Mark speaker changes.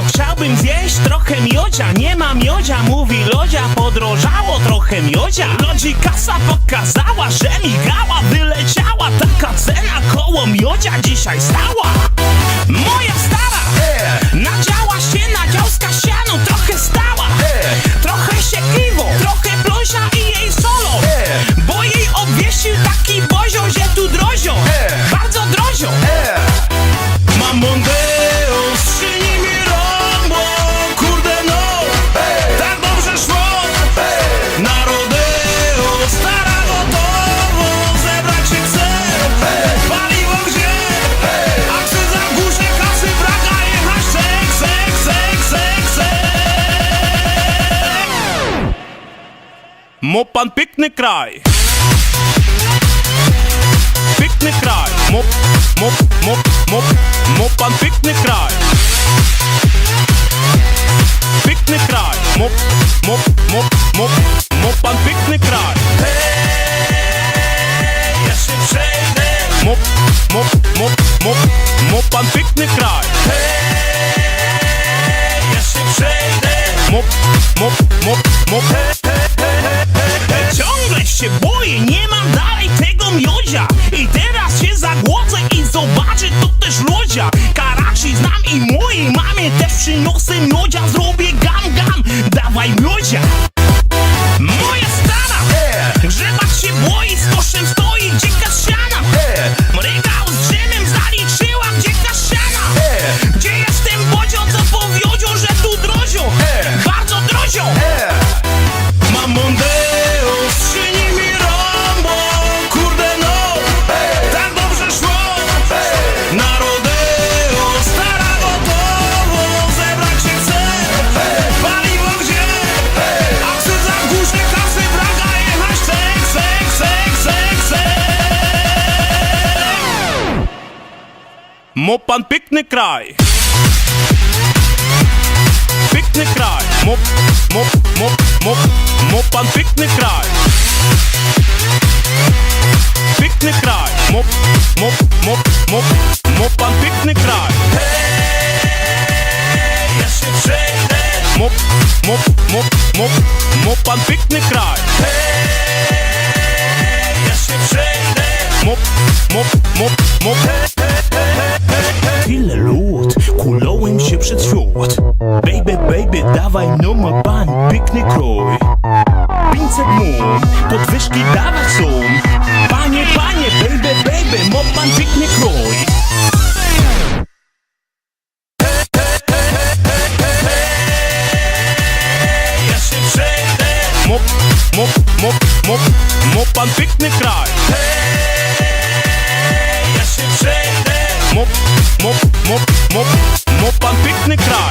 Speaker 1: No chciałbym zjeść trochę miodzia, nie ma miodzia, mówi lodzia. Podrożało trochę miodzia, lodzi kasa pokazała, że migała, wyleciała. Taka cena koło miodzia dzisiaj stała. Moja stara nadziała się, nadziałska siano, trochę stała. Trochę się kiwo, trochę pląsia i jej solo, bo jej obwieścił taki bozio, że tu drozią, bardzo drozią. Mam mondeo, skrzyni mi rombo, kurde no, tak dobrze szło. Na rodeo, stara gotowo, zebrać się chce, paliwo gdzie, akcyza w górze, kasy braga, jechać se. Mo pan piękny kraj. Piękny kraj. Mo pan piękny kraj. Piękny kraj. Mo pan piękny kraj. Hej, ja się przejdę. Mo pan piękny kraj. Hej, ja się przejdę. Ciągle się boję, nie mam dalej tego miodzia. I teraz się zagłodzę i zobaczę to też lodzia. Karachi znam i mojej mamie też przyniosę miodzia. Zrobię gam, dawaj miodzia. Moja stara grzebać się boi, z koszem stoi, gdzie kasiana. Regał z drzemem zaliczyła, gdzie kasiana. Gdzie jestem bodzią, co powiodzią, że tu drozią, bardzo drozią. Mam mondeo, skrzyni mi rombo, kurde no, tak dobrze szło. Na rodeo, stara gotowo, zebrać się chce, paliwo gdzie, akcyza w górze, kasy braga, jechać se. Mo pan piękny kraj. Piękny kraj. Mo pan piękny kraj. Piękny kraj. Mo pan piękny kraj. Hej, ja się przejdę. Mo pan piękny kraj. Hej, ja się przejdę. Tyle lód, kuląłem się przed świat. Baby, dawaj no ma pan piękny kroj. 500 mum, podwyżki dawać są. Panie, baby, ma pan piękny kroj. Ja się przejdę. Mo pan piękny kraj. Ja się przejdę. Mo pan piękny kraj.